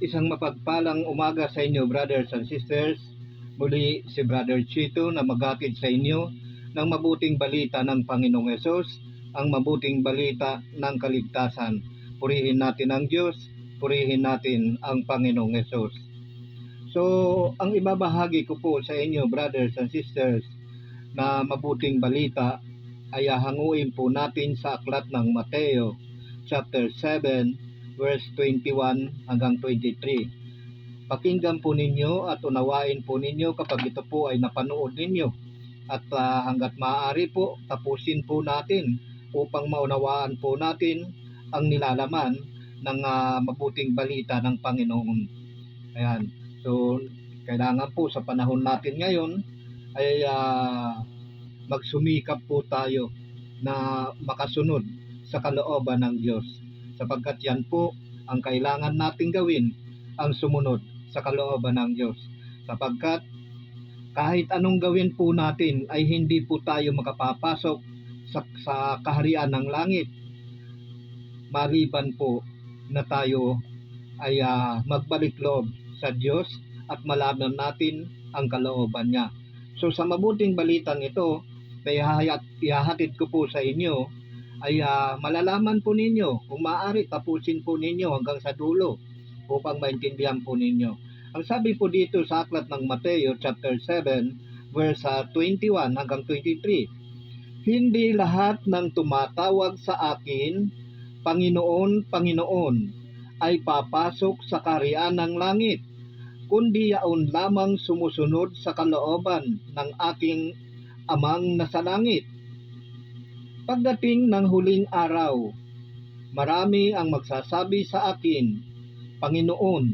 Isang mapagpalang umaga sa inyo, brothers and sisters. Muli si Brother Chito na maghatid sa inyo ng mabuting balita ng Panginoong Hesus, ang mabuting balita ng kaligtasan. Purihin natin ang Diyos, purihin natin ang Panginoong Hesus. So, ang ibabahagi ko po sa inyo, brothers and sisters, na mabuting balita ay hanguin po natin sa aklat ng Mateo, chapter 7, verse 21 hanggang 23. Pakinggan po ninyo at unawain po ninyo kapag ito po ay napanood ninyo. At hanggat maaari po, tapusin po natin upang maunawaan po natin ang nilalaman ng mabuting balita ng Panginoon. Ayan. So, kailangan po sa panahon natin ngayon ay magsumikap po tayo na makasunod sa kalooban ng Diyos. Sapagkat yan po ang kailangan nating gawin, ang sumunod sa kalooban ng Diyos. Sapagkat kahit anong gawin po natin ay hindi po tayo makapapasok sa kaharian ng langit. Maliban po na tayo ay magbalik loob sa Diyos at malaman natin ang kalooban niya. So sa mabuting balitang ito na ihahatid ko po sa inyo, ay malalaman po ninyo, kung maaari tapusin po ninyo hanggang sa dulo upang maintindihan po ninyo. Ang sabi po dito sa aklat ng Mateo chapter 7 verse 21 hanggang 23, hindi lahat ng tumatawag sa akin, Panginoon, Panginoon, ay papasok sa kaharian ng langit, kundi yaon lamang sumusunod sa kalooban ng aking Amang nasa langit. Pagdating ng huling araw, marami ang magsasabi sa akin, Panginoon,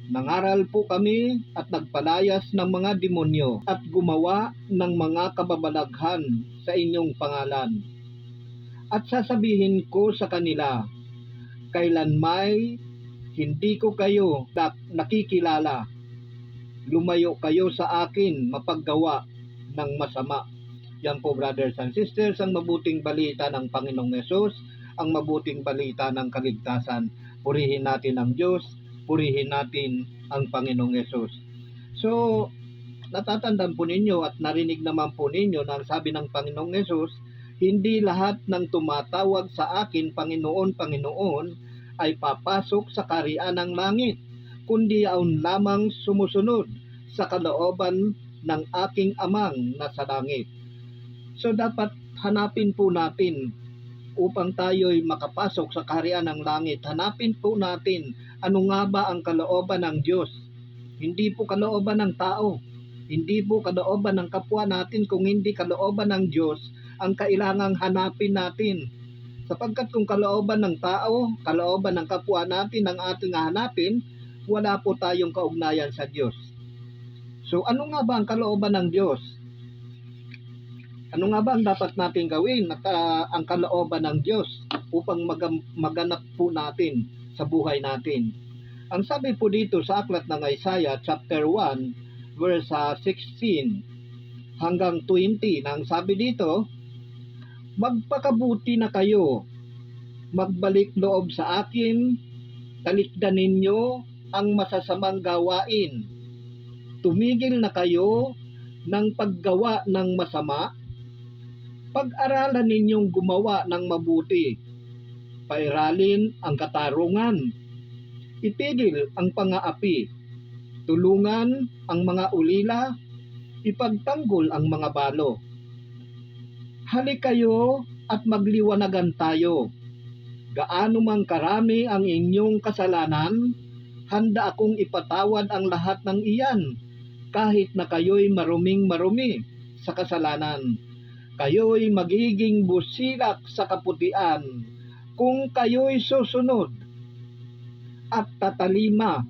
nangaral po kami at nagpalayas ng mga demonyo at gumawa ng mga kababalaghan sa inyong pangalan. At sasabihin ko sa kanila, kailanmay hindi ko kayo nakikilala. Lumayo kayo sa akin mapaggawa ng masama. Yan po, brothers and sisters, ang mabuting balita ng Panginoong Hesus, ang mabuting balita ng kaligtasan. Purihin natin ang Diyos, purihin natin ang Panginoong Hesus. So, natatandaan po ninyo at narinig naman po ninyo na ang sabi ng Panginoong Hesus, hindi lahat ng tumatawag sa akin, Panginoon, Panginoon, ay papasok sa kaharian ng langit, kundi yaon lamang sumusunod sa kalooban ng aking Amang nasa langit. So dapat hanapin po natin upang tayo'y makapasok sa kaharian ng langit. Hanapin po natin ano nga ba ang kalooban ng Diyos. Hindi po kalooban ng tao. Hindi po kalooban ng kapwa natin, kung hindi kalooban ng Diyos ang kailangang hanapin natin. Sapagkat kung kalooban ng tao, kalooban ng kapwa natin ang ating hanapin, wala po tayong kaugnayan sa Diyos. So ano nga ba ang kalooban ng Diyos? Ano nga ba ang dapat natin gawin at ang kalooban ng Diyos upang maganap po natin sa buhay natin? Ang sabi po dito sa aklat ng Isaiah chapter 1 verse 16 hanggang 20, nang sabi dito, magpakabuti na kayo, magbalik loob sa akin, talikdan ninyo ang masasamang gawain. Tumigil na kayo ng paggawa ng masama, pag-aralan ninyong gumawa ng mabuti, pairalin ang katarungan, itigil ang pang-aapi, tulungan ang mga ulila, ipagtanggol ang mga balo. Halik kayo at magliwanagan tayo. Gaano mang karami ang inyong kasalanan, handa akong ipatawad ang lahat ng iyan, kahit na kayo'y maruming-marumi sa kasalanan. Kayo'y magiging busilak sa kaputian kung kayo'y susunod. At tatalima,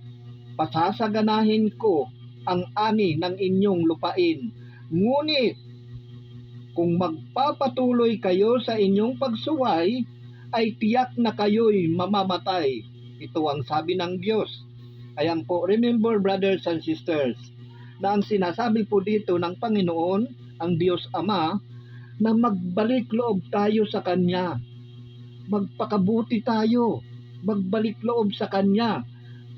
pasasaganahin ko ang ani ng inyong lupain. Ngunit kung magpapatuloy kayo sa inyong pagsuway, ay tiyak na kayo'y mamamatay. Ito ang sabi ng Diyos. Ayan po, remember, brothers and sisters, na ang sinasabi po dito ng Panginoon, ang Diyos Ama, na magbalik loob tayo sa Kanya. Magpakabuti tayo. Magbalik loob sa Kanya.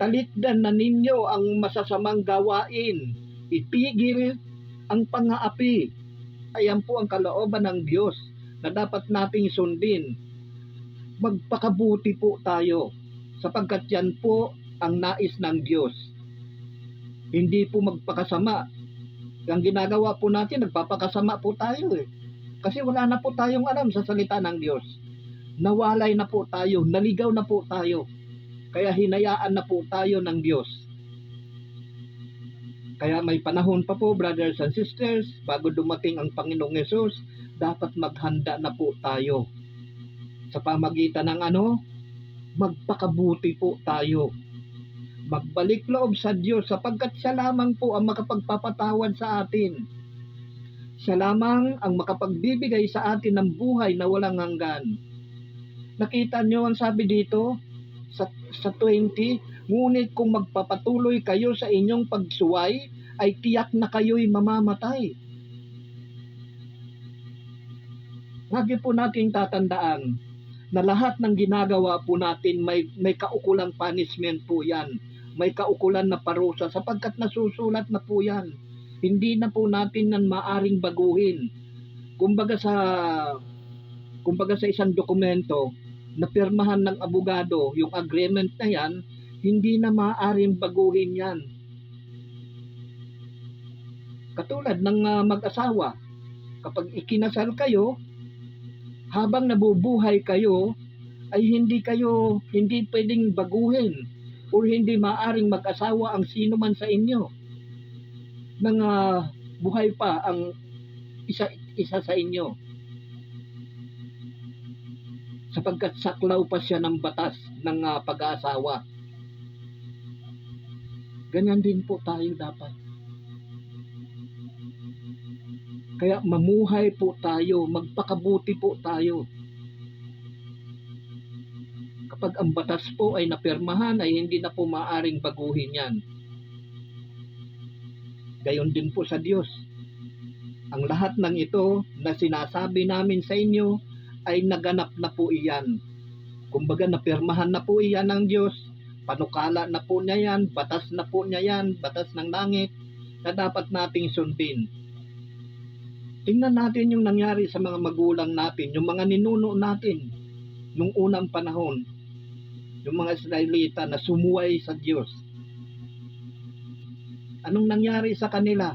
Talikdan na ninyo ang masasamang gawain. Itigil ang pang-aapi. Ayan po ang kalooban ng Diyos na dapat nating sundin. Magpakabuti po tayo sapagkat yan po ang nais ng Diyos. Hindi po magpakasama. Ang ginagawa po natin, nagpapakasama po tayo eh. Kasi wala na po tayong alam sa salita ng Diyos. Nawalay na po tayo, naligaw na po tayo. Kaya hinayaan na po tayo ng Diyos. Kaya may panahon pa po, brothers and sisters, bago dumating ang Panginoong Yesus, dapat maghanda na po tayo. Sa pamagitan ng magpakabuti po tayo. Magbalik loob sa Diyos sapagkat siya lamang po ang makapagpapatawad sa atin. Siya lamang ang makapagbibigay sa atin ng buhay na walang hanggan. Nakita niyo ang sabi dito sa 20, ngunit kung magpapatuloy kayo sa inyong pagsuway, ay tiyak na kayo'y mamamatay. Lagi po nating tatandaan na lahat ng ginagawa po natin may kaukulang punishment po yan. May kaukulan na parusa sapagkat nasusulat na po yan. Hindi na po natin nan maaring baguhin. Kumbaga sa isang dokumento na pirmahan ng abogado, yung agreement na yan, hindi na maaaring baguhin yan. Katulad ng mag-asawa, kapag ikinasal kayo, habang nabubuhay kayo, ay hindi pwedeng baguhin o hindi maaaring mag-asawa ang sino man sa inyo nang buhay pa ang isa sa inyo. Sapagkat saklaw pa siya ng batas ng pag-aasawa. Ganyan din po tayo dapat. Kaya mamuhay po tayo, magpakabuti po tayo. Kapag ang batas po ay napirmahan, ay hindi na po maaaring baguhin yan. Gayon din po sa Diyos. Ang lahat ng ito na sinasabi namin sa inyo ay naganap na po iyan. Kumbaga napirmahan na po iyan ng Diyos, panukala na po niya yan, batas na po niya yan, batas ng langit na dapat nating sundin. Tingnan natin yung nangyari sa mga magulang natin, yung mga ninuno natin nung unang panahon, yung mga Israelita na sumuway sa Diyos. Anong nangyari sa kanila?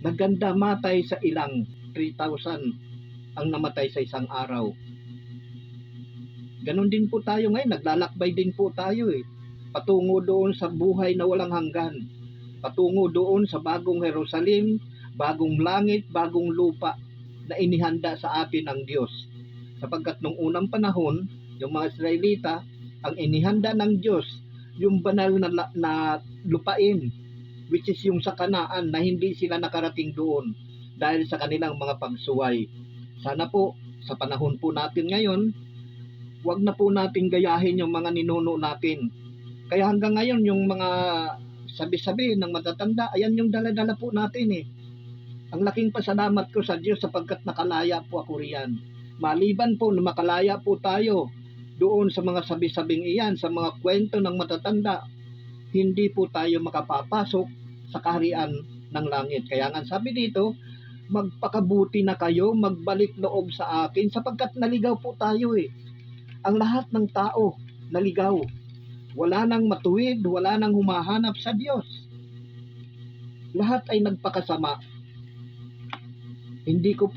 Naganda matay sa ilang 3,000 ang namatay sa isang araw. Ganon din po tayo ngayon, naglalakbay din po tayo patungo doon sa buhay na walang hanggan, patungo doon sa bagong Jerusalem, bagong langit, bagong lupa na inihanda sa atin ng Diyos. Sapagkat nung unang panahon, yung mga Israelita, ang inihanda ng Diyos, yung banal na lupain, which is yung sa Kanaan na hindi sila nakarating doon dahil sa kanilang mga pagsuway. Sana po, sa panahon po natin ngayon, wag na po natin gayahin yung mga ninuno natin. Kaya hanggang ngayon, yung mga sabi-sabi ng matatanda, ayan yung dala-dala po natin Ang laking pasalamat ko sa Diyos sapagkat nakalaya po ako riyan. Maliban po na makalaya po tayo doon sa mga sabi-sabing iyan, sa mga kwento ng matatanda, hindi po tayo makapapasok sa kaharian ng langit. Kaya nga sabi dito, magpakabuti na kayo, magbalik loob sa akin sapagkat naligaw po tayo Ang lahat ng tao naligaw. Wala nang matuwid, wala nang humahanap sa Diyos. Lahat ay nagpakasama. Hindi po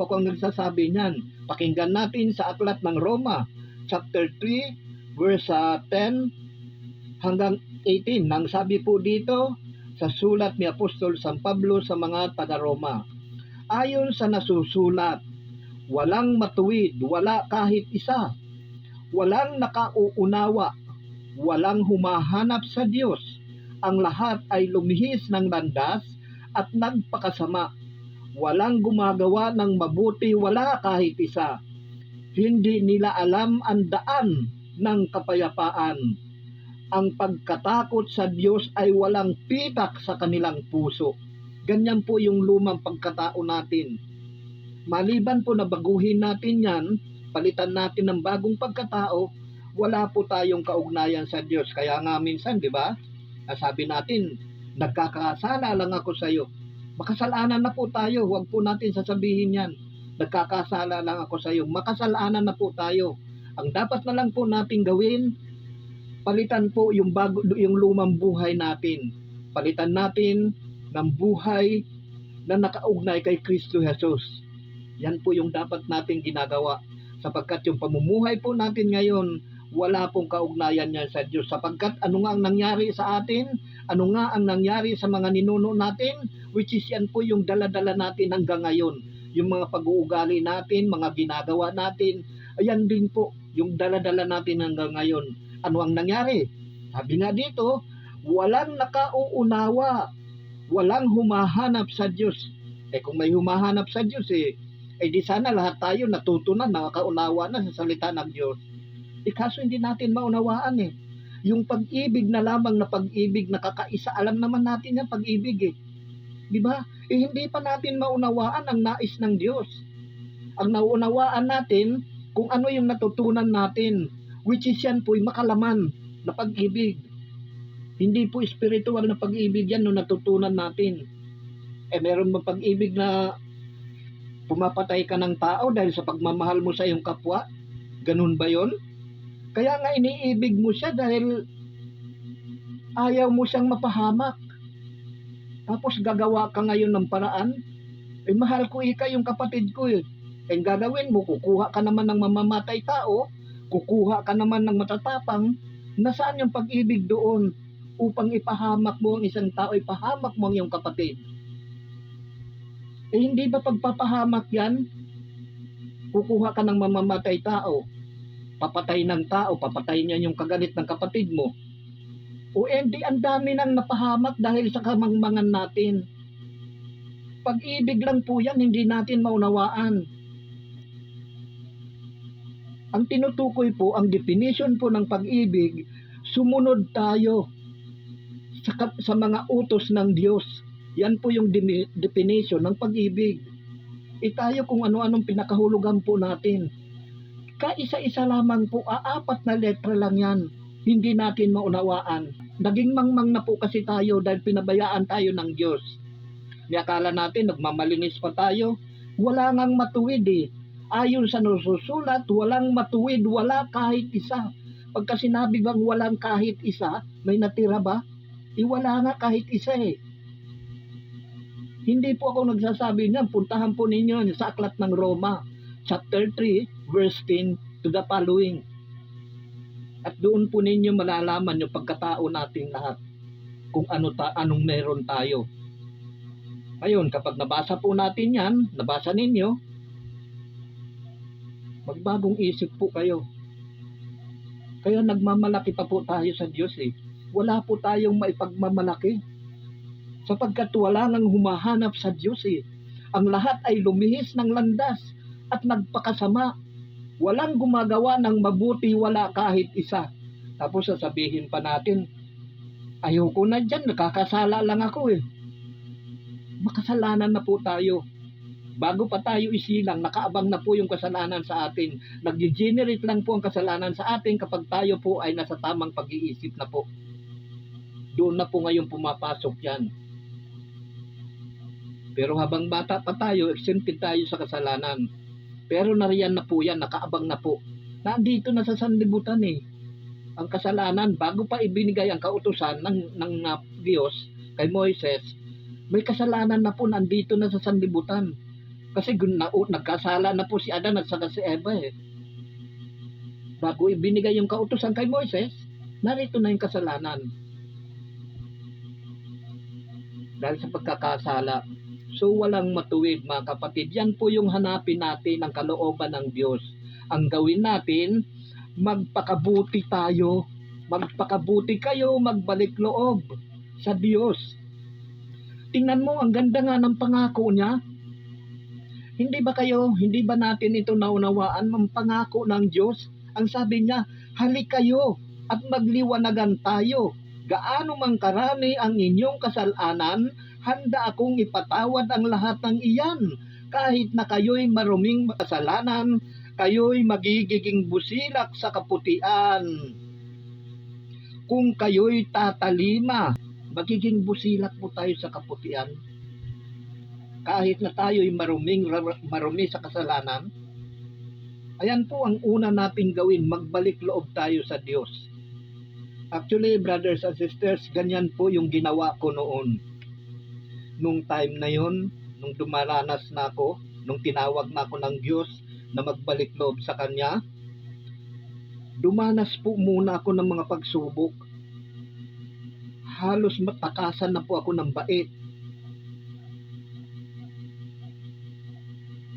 ako ang nagsasabi niyan. Pakinggan natin sa aklat ng Roma, chapter 3, verse 10 hanggang 18. Nang sabi po dito sa sulat ni Apostol San Pablo sa mga taga-Roma. Ayon sa nasusulat, walang matuwid, wala kahit isa. Walang nakauunawa, walang humahanap sa Diyos. Ang lahat ay lumihis ng landas at nagpakasama. Walang gumagawa ng mabuti, wala kahit isa. Hindi nila alam ang daan ng kapayapaan. Ang pagkatakot sa Diyos ay walang pitak sa kanilang puso. Ganyan po yung lumang pagkatao natin. Maliban po na baguhin natin yan, palitan natin ng bagong pagkatao, wala po tayong kaugnayan sa Diyos. Kaya nga minsan, di ba, sabi natin, nagkakasala lang ako sa iyo. Makasalanan na po tayo, huwag po natin sasabihin yan. Nagkakasala lang ako sa iyo, makasalanan na po tayo. Ang dapat na lang po nating gawin, palitan po yung lumang buhay natin. Palitan natin ng buhay na nakaugnay kay Kristo Jesus. Yan po yung dapat nating ginagawa. Sapagkat yung pamumuhay po natin ngayon, wala pong kaugnayan yan sa Diyos. Sapagkat ano nga ang nangyari sa atin, ano nga ang nangyari sa mga ninuno natin, which is yan po yung dala-dala natin hanggang ngayon. Yung mga pag-uugali natin, mga ginagawa natin, ayan din po yung dala-dala natin hanggang ngayon. Ano ang nangyari? Sabi nga dito, walang nakauunawa, walang humahanap sa Diyos. Kung may humahanap sa Diyos, di sana lahat tayo natuto na, nakaunawa na sa salita ng Diyos. Kaso hindi natin maunawaan Yung pag-ibig na lamang na pag-ibig na kakaisa, alam naman natin yung pag-ibig Di ba? Hindi pa natin maunawaan ang nais ng Diyos. Ang nauunawaan natin kung ano yung natutunan natin, which is yan po'y makalaman na pag-ibig. Hindi po spiritual na pag-ibig yan no natutunan natin. Meron bang pag-ibig na pumapatay ka ng tao dahil sa pagmamahal mo sa iyong kapwa? Ganun ba yon? Kaya nga iniibig mo siya dahil ayaw mo siyang mapahamak. Tapos gagawa ka ngayon ng paraan, mahal ko yung kapatid ko Ang gagawin mo, kukuha ka naman ng mamamatay tao, kukuha ka naman ng matatapang, nasaan yung pag-ibig doon upang ipahamak mo ang isang tao, ipahamak mo ang iyong kapatid? Hindi ba pagpapahamak yan? Kukuha ka ng mamamatay tao, papatay ng tao, papatay niya yung kagalit ng kapatid mo. Hindi, ang dami nang napahamak dahil sa kamangmangan natin. Pag-ibig lang po yan, hindi natin maunawaan. Ang tinutukoy po, ang definition po ng pag-ibig, sumunod tayo sa mga utos ng Diyos. Yan po yung definition ng pag-ibig. Tayo kung ano-anong pinakahulugan po natin. Kaisa-isa lamang po, 4 na letra lang yan. Hindi natin maunawaan. Naging mangmang na po kasi tayo dahil pinabayaan tayo ng Diyos. Akala natin, nagmamalinis pa tayo. Wala ngang matuwid Ayon sa nasusulat, walang matuwid, wala kahit isa. Pagka sinabi bang walang kahit isa, may natira ba? Wala nga kahit isa Hindi po ako nagsasabi niyan. Puntahan po ninyo sa Aklat ng Roma, chapter 3, verse 10 to the following. At doon po ninyo malalaman yung pagkatao nating lahat. Kung anong meron tayo. Ngayon, kapag nabasa po natin yan, nabasa ninyo, magbagong isip po kayo. Kaya nagmamalaki pa po tayo sa Diyos Wala po tayong maipagmamalaki. Sapagkat wala nang humahanap sa Diyos Ang lahat ay lumihis ng landas at nagpakasama. Walang gumagawa ng mabuti, wala kahit isa. Tapos sasabihin pa natin, ayoko na dyan, nakakasala lang ako Makasalanan na po tayo. Bago pa tayo isilang, nakaabang na po yung kasalanan sa atin. Nag-generate lang po ang kasalanan sa atin kapag tayo po ay nasa tamang pag-iisip na po. Doon na po ngayon pumapasok yan. Pero habang bata pa tayo, exempted tayo sa kasalanan. Pero nariyan na po yan, nakaabang na po. Nandito na sa sanlibutan Ang kasalanan, bago pa ibinigay ang kautusan ng Diyos kay Moises, may kasalanan na po, nandito na sa sanlibutan. Kasi nagkasala na po si Adan at saka si Eva Bago ibinigay yung kautusan kay Moises, narito na yung kasalanan. Dahil sa pagkakasala. So walang matuwid mga kapatid. Yan po yung hanapin natin ang kalooban ng Diyos. Ang gawin natin, magpakabuti tayo. Magpakabuti kayo, magbalik loob sa Diyos. Tingnan mo, ang ganda nga ng pangako niya. Hindi ba natin ito naunawaan? Ang pangako ng Diyos, ang sabi niya, halik kayo at magliwanagan tayo. Gaano mang karami ang inyong kasalanan, handa akong ipatawad ang lahat ng iyan. Kahit na kayo'y maruming kasalanan, kayo'y magiging busilak sa kaputian. Kung kayo'y tatalima, magiging busilak po tayo sa kaputian. Kahit na tayo'y marumi sa kasalanan, ayan po ang una nating gawin, magbalik loob tayo sa Diyos. Actually, brothers and sisters, ganyan po yung ginawa ko noon. Nung time na yon, nung dumaranas na ako, nung tinawag na ako ng Diyos na magbalik loob sa Kanya, dumanas po muna ako ng mga pagsubok. Halos matakasan na po ako ng bait.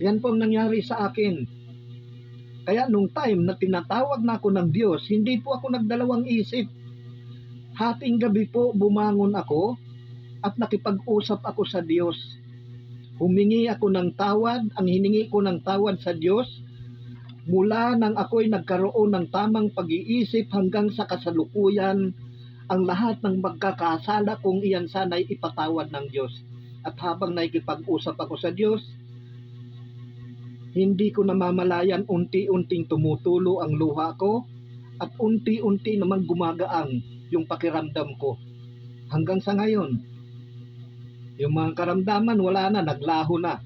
Yan po ang nangyari sa akin. Kaya nung time na tinatawag na ako ng Diyos, hindi po ako nagdalawang isip. Hating gabi po bumangon ako at nakipag-usap ako sa Diyos. Humingi ako ng tawad, ang hiningi ko ng tawad sa Diyos, mula nang ako'y nagkaroon ng tamang pag-iisip hanggang sa kasalukuyan, ang lahat ng magkakasala kung iyan sana'y ipatawad ng Diyos. At habang nakikipag-usap ako sa Diyos, hindi ko namamalayan, unti-unting tumutulo ang luha ko at unti-unti naman gumagaang yung pakiramdam ko. Hanggang sa ngayon, yung mga karamdaman wala na, naglaho na.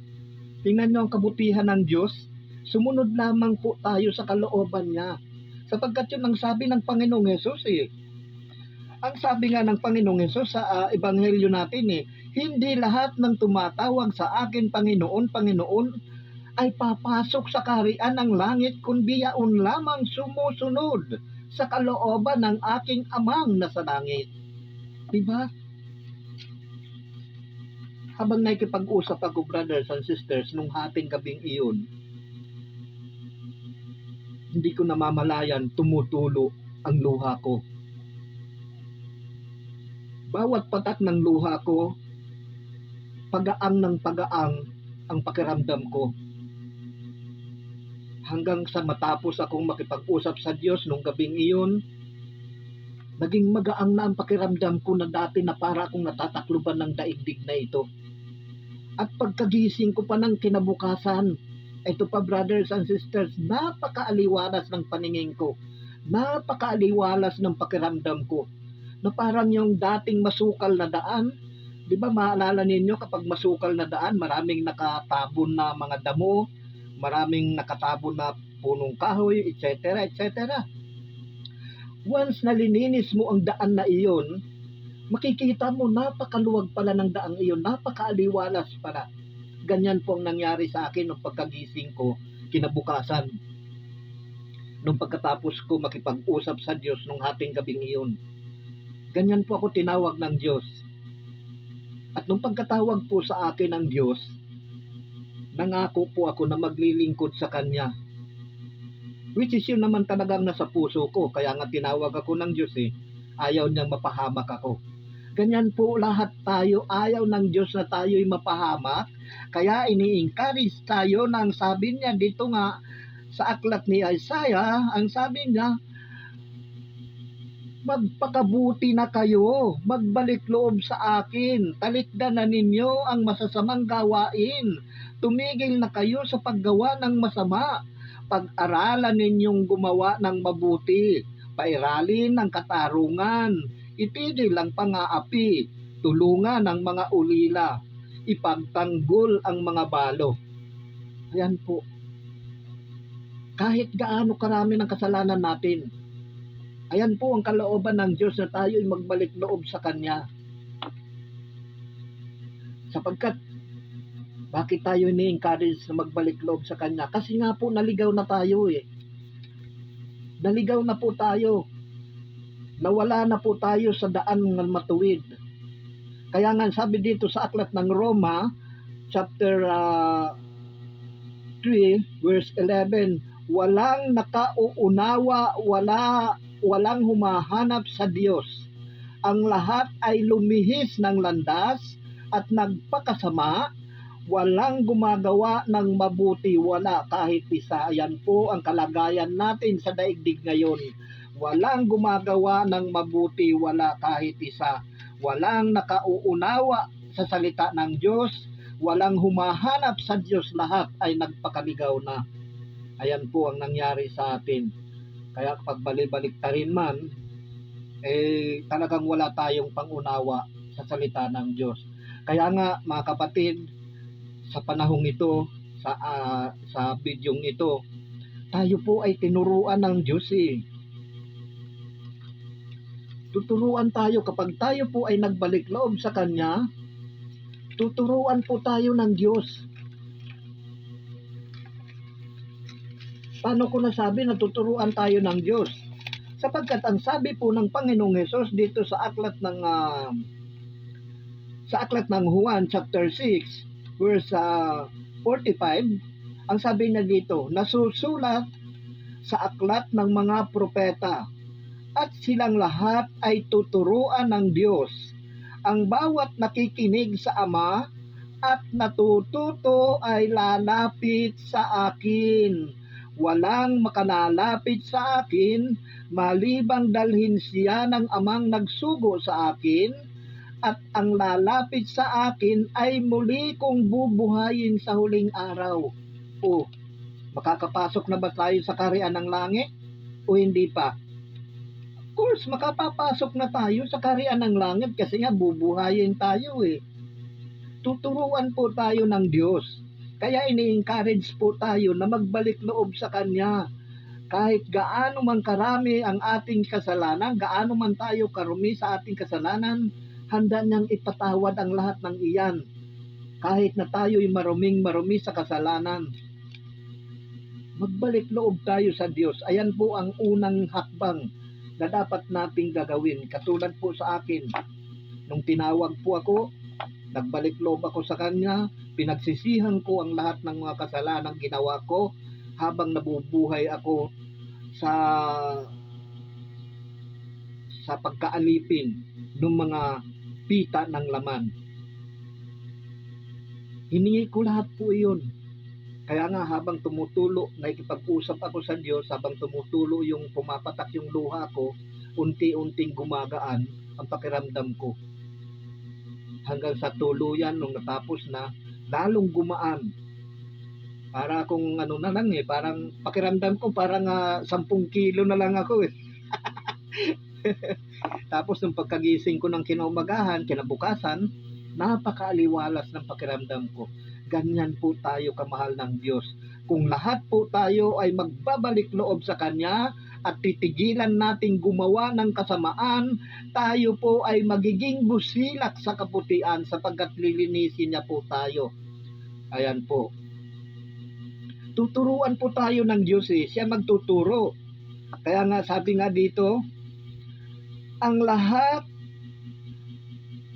Tingnan nyo ang kabutihan ng Diyos. Sumunod lamang po tayo sa kalooban niya. Sapagkat yun ang sabi ng Panginoong Hesus eh. Ang sabi nga ng Panginoong Hesus sa Ebanghelyo natin hindi lahat ng tumatawag sa akin Panginoon, Panginoon, ay papasok sa kaharian ng langit, kundi yaon lamang sumusunod sa kalooban ng aking Amang nasa langit. Diba? Habang nakikipag-usap ako, brothers and sisters, nung hating gabing iyon, hindi ko namamalayan, tumutulo ang luha ko. Bawat patak ng luha ko, pagaang ng pagaang ang pakiramdam ko. Hanggang sa matapos akong makipag-usap sa Diyos nung gabing iyon, naging magaang na ang pakiramdam ko na dati na para akong natatakluban ng daigdig na ito. At pagkagising ko pa ng kinabukasan, ito pa brothers and sisters, napakaaliwalas ng paningin ko, napakaaliwalas ng pakiramdam ko, na parang yung dating masukal na daan. Di ba maalala ninyo kapag masukal na daan, maraming nakatabon na mga damo, maraming nakatabon na punong kahoy, etc. etc. Once na lininis mo ang daan na iyon, makikita mo napakaluwag pala ng daang iyon, napakaaliwalas pala. Ganyan po ang nangyari sa akin nung pagkagising ko kinabukasan. Nung pagkatapos ko makipag-usap sa Diyos nung hating gabing iyon. Ganyan po ako tinawag ng Diyos. At nung pagkatawag po sa akin ng Diyos, nangako po ako na maglilingkod sa Kanya. Which is yun naman talagang nasa puso ko. Kaya nga tinawag ako ng Diyos Ayaw niyang mapahamak ako. Ganyan po lahat tayo. Ayaw ng Diyos na tayo'y mapahamak. Kaya ini-encourage tayo na ang sabi niya dito nga sa aklat ni Isaiah, ang sabi niya, magpakabuti na kayo, magbalik loob sa akin, talikdan na ninyo ang masasamang gawain, tumigil na kayo sa paggawa ng masama, pag-aralan ninyong gumawa ng mabuti, pairalin ang katarungan, itigil ang pang-aapi, tulungan ang mga ulila, ipagtanggol ang mga balo. Ayan po. Kahit gaano karami ng kasalanan natin, ayan po ang kalooban ng Diyos na tayo'y magbalik loob sa Kanya. Sapagkat, bakit tayo ni-encourage na magbalik loob sa Kanya? Kasi nga po naligaw na tayo Naligaw na po tayo. Nawala na po tayo sa daan ng matuwid. Kaya nga sabi dito sa aklat ng Roma, chapter 3, verse 11, walang nakauunawa, walang humahanap sa Diyos. Ang lahat ay lumihis ng landas at nagpakasama, walang gumagawa ng mabuti, wala kahit isa. Ayan po ang kalagayan natin sa daigdig ngayon. Walang gumagawa ng mabuti, wala kahit isa. Walang nakauunawa sa salita ng Diyos, walang humahanap sa Diyos, lahat ay nagpakaligaw na. Ayan po ang nangyari sa atin. Kaya kapag balik-baliktarin man, talagang wala tayong pangunawa sa salita ng Diyos. Kaya nga mga kapatid, sa panahong ito, sa bidyong ito, tayo po ay tinuruan ng Diyos Tuturuan tayo kapag tayo po ay nagbalik loob sa Kanya, tuturuan po tayo ng Diyos. Paano ko nasabi na tuturuan tayo ng Diyos? Sapagkat ang sabi po ng Panginoong Hesus dito sa aklat ng Juan chapter 6 verse 45, ang sabi niya dito, nasusulat sa aklat ng mga propeta at silang lahat ay tuturuan ng Diyos. Ang bawat nakikinig sa Ama at natututo ay lalapit sa akin. Walang makalalapit sa akin malibang dalhin siya ng Amang nagsugo sa akin, at ang lalapit sa akin ay muli kong bubuhayin sa huling araw. O, makakapasok na ba tayo sa kaharian ng langit o hindi pa? Of course, makapapasok na tayo sa kaharian ng langit kasi nga bubuhayin tayo Tuturuan po tayo ng Diyos. Kaya ini-encourage po tayo na magbalik loob sa Kanya. Kahit gaano man karami ang ating kasalanan, gaano man tayo karumi sa ating kasalanan, handa niyang ipatawad ang lahat ng iyan. Kahit na tayo'y maruming-marumi sa kasalanan. Magbalik loob tayo sa Diyos. Ayan po ang unang hakbang na dapat nating gagawin. Katulad po sa akin, nung tinawag po ako, nagbalik loob ako sa Kanya, pinagsisihan ko ang lahat ng mga kasalanang ginawa ko habang nabubuhay ako sa pagkaalipin ng mga pita ng laman. Hiningi ko lahat po iyon. Kaya nga habang tumutulo, nakikipag-usap ako sa Diyos, habang tumutulo yung pumapatak yung luha ko, unti-unting gumagaan ang pakiramdam ko. Hanggang sa tuluyan, nung natapos na, lalong gumaan. Para kung ano na lang parang pakiramdam ko parang 10 kilo na lang ako Tapos nung pagkagising ko ng kinaumagahan, kinabukasan, napakaaliwalas ng pakiramdam ko. Ganyan po tayo kamahal ng Diyos. Kung lahat po tayo ay magbabalik loob sa Kanya at titigilan nating gumawa ng kasamaan, tayo po ay magiging busilak sa kaputian sapagkat lilinisin niya po tayo. Ayan po. Tuturuan po tayo ng Diyos Siya magtuturo. Kaya nga sabi nga dito, ang lahat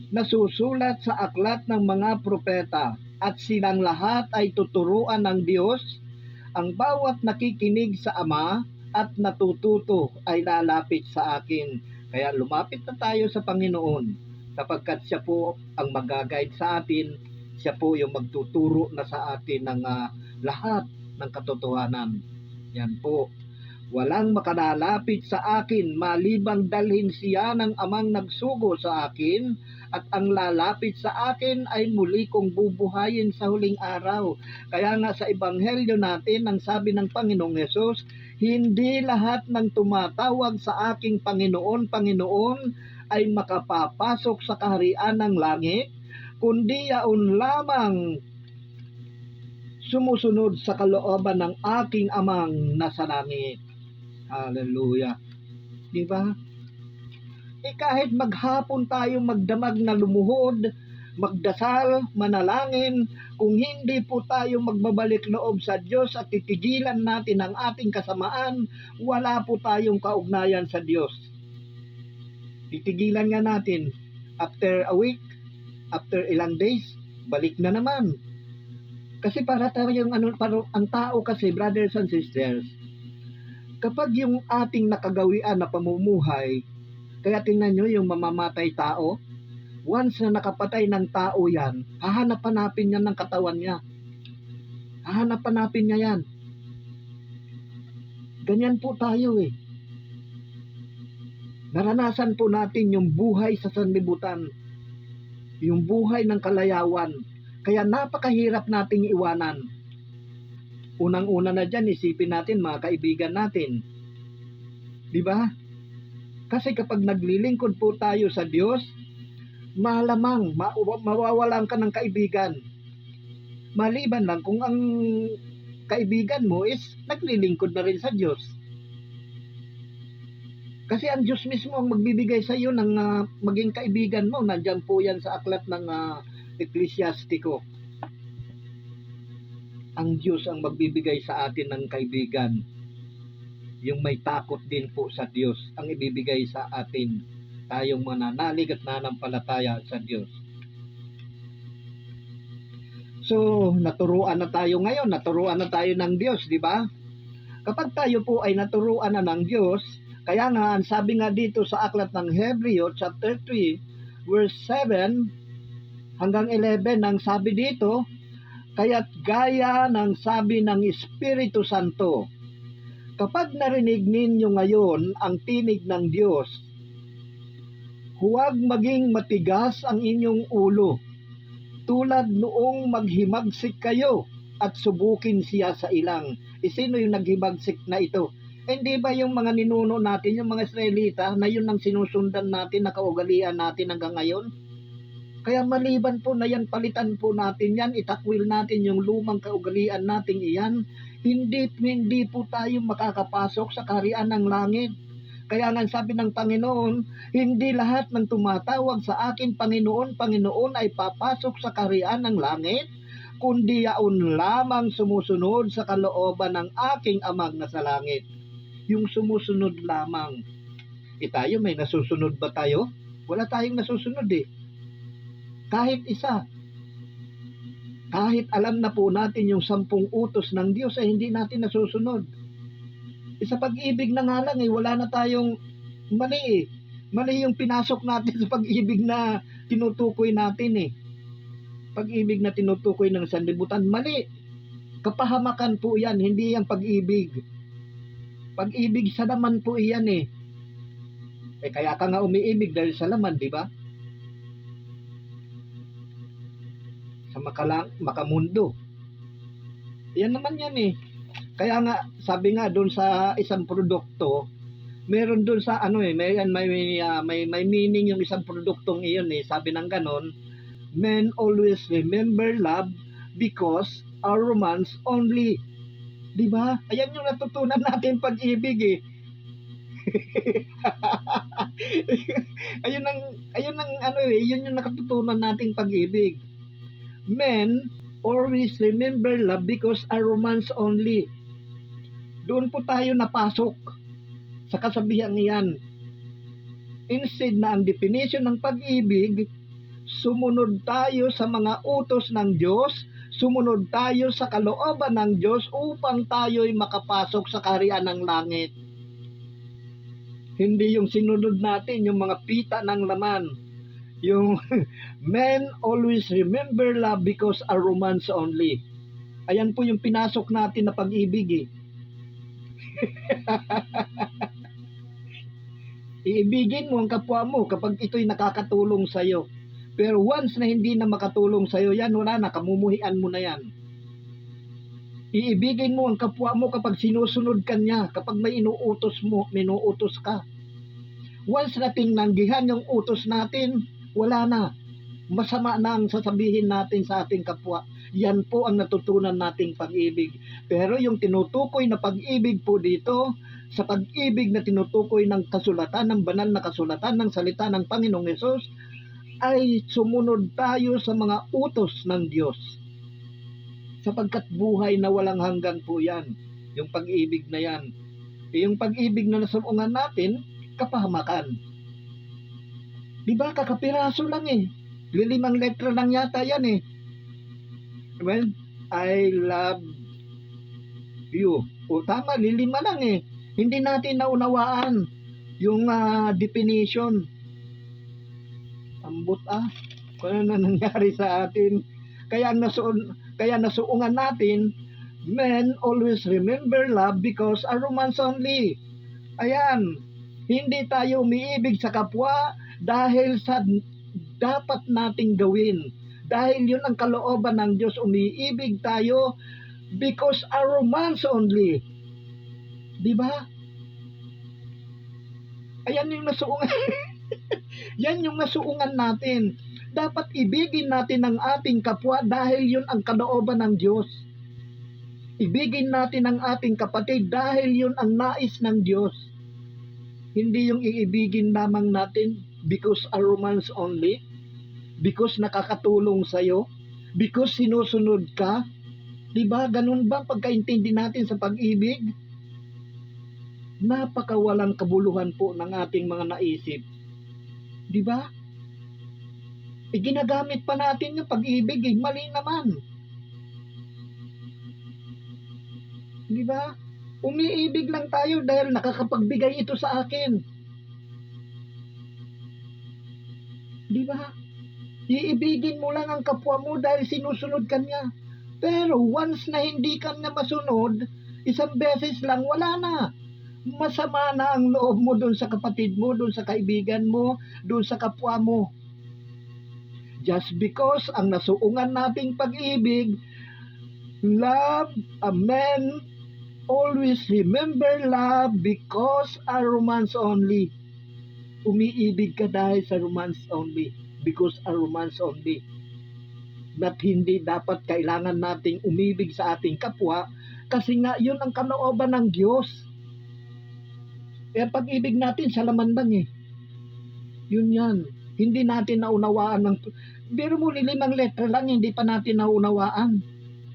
nasusulat sa aklat ng mga propeta at silang lahat ay tuturuan ng Diyos. Ang bawat nakikinig sa Ama at natututo ay lalapit sa akin. Kaya lumapit na tayo sa Panginoon sapagkat siya po ang mag-guide sa atin. Siya po yung magtuturo na sa atin ng lahat ng katotohanan. Yan po. Walang makalalapit sa akin malibang dalhin siya ng Amang nagsugo sa akin, at ang lalapit sa akin ay muli kong bubuhayin sa huling araw. Kaya nga sa Ebanghelyo natin, ang sabi ng Panginoong Hesus, hindi lahat ng tumatawag sa aking Panginoon, Panginoon ay makapapasok sa kaharian ng langit, kundi yaon lamang sumusunod sa kalooban ng aking Amang nasa langit. Hallelujah. Diba? Kahit maghapon tayo magdamag na lumuhod, magdasal, manalangin, kung hindi po tayo magbabalik loob sa Diyos at titigilan natin ang ating kasamaan, wala po tayong kaugnayan sa Diyos. Titigilan nga natin. After a week, after ilang days, balik na naman. Kasi para tayong ang tao kasi, brothers and sisters, kapag yung ating nakagawian na pamumuhay, kaya tingnan nyo yung mamamatay tao, once na nakapatay ng tao yan, hahanap-hanapin yan ng katawan niya. Hahanap-hanapin niya yan. Ganyan po tayo Naranasan po natin yung buhay sa sanlibutan, yung buhay ng kalayawan. Kaya napakahirap nating iwanan. Unang-una na dyan, isipin natin mga kaibigan natin. Di ba? Kasi kapag naglilingkod po tayo sa Diyos, malamang mawawalan ka ng kaibigan. Maliban lang kung ang kaibigan mo is naglilingkod na rin sa Diyos. Kasi ang Diyos mismo ang magbibigay sa iyo ng maging kaibigan mo. Nandyan po yan sa aklat ng Ecclesiastico. Ang Diyos ang magbibigay sa atin ng kaibigan. Yung may takot din po sa Diyos ang ibibigay sa atin. Tayong mananalig at nanampalataya sa Diyos. So, naturuan na tayo ngayon. Naturuan na tayo ng Diyos, di ba? Kapag tayo po ay naturuan na ng Diyos, kaya nga, ang sabi nga dito sa aklat ng Hebreo, chapter 3, verse 7 hanggang 11, ang sabi dito, kaya't gaya ng sabi ng Espiritu Santo, kapag narinig ninyo ngayon ang tinig ng Diyos, huwag maging matigas ang inyong ulo, tulad noong maghimagsik kayo at subukin siya sa ilang. Sino yung naghimagsik na ito? Hindi ba yung mga ninuno natin, yung mga Israelita, na yun ang sinusundan natin, na kaugalian natin hanggang ngayon? Kaya maliban po na yan, palitan po natin yan, itakwil natin yung lumang kaugalian natin iyan, hindi po tayo makakapasok sa kaharian ng langit. Kaya nga sabi ng Panginoon, hindi lahat ng tumatawag sa akin, Panginoon, Panginoon, ay papasok sa kaharian ng langit, kundi yaon lamang sumusunod sa kalooban ng aking Amang nasa langit. Yung sumusunod lamang. Tayo, may nasusunod ba tayo? Wala tayong nasusunod eh. Kahit isa. Kahit alam na po natin yung 10 utos ng Diyos ay hindi natin nasusunod. Sa pag-ibig na nga lang wala na tayong mali eh. Mali yung pinasok natin sa pag-ibig na tinutukoy natin eh. Pag-ibig na tinutukoy ng sanlibutan, mali. Kapahamakan po yan, hindi yung pag-ibig. Pag-ibig sa laman po iyan eh. Kaya ka nga umiibig dahil sa laman, di ba? Sa makamundo. Yan naman yan eh. Kaya nga, sabi nga doon sa isang produkto, meron doon sa may meaning yung isang produktong iyon eh. Sabi ng ganon, men always remember love because our romance only. Diba? Ayan yung natutunan natin pag-ibig eh. Yun yung nakatutunan nating pag-ibig. Men always remember love because our romance only. Doon po tayo napasok sa kasabihan niyan. Instead na ang definition ng pag-ibig, sumunod tayo sa mga utos ng Diyos, sumunod tayo sa kalooban ng Diyos upang tayo'y makapasok sa kaharian ng langit. Hindi yung sinunod natin, yung mga pita ng laman. Yung men always remember love because our romance only. Ayan po yung pinasok natin na pag-ibig eh. Iibigin mo ang kapwa mo kapag ito'y nakakatulong sa'yo. Pero once na hindi na makatulong sa'yo yan, wala na, kamumuhian mo na yan. Iibigin mo ang kapwa mo kapag sinusunod ka niya, kapag may inuutos mo, minuutos ka. Once na tinanggihan yung utos natin, wala na. Masama na ang sasabihin natin sa ating kapwa. Yan po ang natutunan nating pag-ibig. Pero yung tinutukoy na pag-ibig po dito, sa pag-ibig na tinutukoy ng kasulatan, ng banal na kasulatan, ng salita ng Panginoong Hesus, ay sumunod tayo sa mga utos ng Diyos. Sapagkat buhay na walang hanggan po yan. Yung pag-ibig na yan. Yung pag-ibig na nasaungan natin, kapahamakan. Diba, kakapiraso lang eh. 5 letra lang yata yan eh. Well, I love you. O tama, 5 lang eh. Hindi natin naunawaan yung definition. Ambot kung ano na nangyari sa atin. Kaya nasuungan natin, men always remember love because our romance only. Ayan, hindi tayo umiibig sa kapwa dahil sa dapat nating gawin. Dahil yun ang kalooban ng Diyos, umiibig tayo because a romance only. Di ba? Ayan yung nasuungan. Yan yung nasuungan natin. Dapat ibigin natin ang ating kapwa dahil yun ang kalooban ng Diyos. Ibigin natin ang ating kapatid dahil yun ang nais ng Diyos. Hindi yung iibigin lamang natin because a romance only, because nakakatulong sa'yo, because sinusunod ka. Diba? Ganun ba pagkaintindi natin sa pag-ibig? Napakawalang kabuluhan po ng ating mga naisip. Diba? Ginagamit pa natin yung pag-ibig, mali naman. Diba? Umiibig lang tayo dahil nakakapagbigay ito sa akin. Diba? Iibigin mo lang ang kapwa mo dahil sinusunod ka niya. Pero once na hindi ka na masunod, isang beses lang, wala na. Masama na ang loob mo doon sa kapatid mo, doon sa kaibigan mo, doon sa kapwa mo. Just because ang nasuungan nating pag-ibig, love, amen, always remember love because a romance only. Umiibig ka dahil sa romance only, because a romance only. At hindi dapat kailangan nating umibig sa ating kapwa kasi nga yun ang kalooban ng Diyos. Pag-ibig natin sa laman lang Yun yan. Hindi natin naunawaan ng... Biro mo, 5 letra lang, hindi pa natin naunawaan.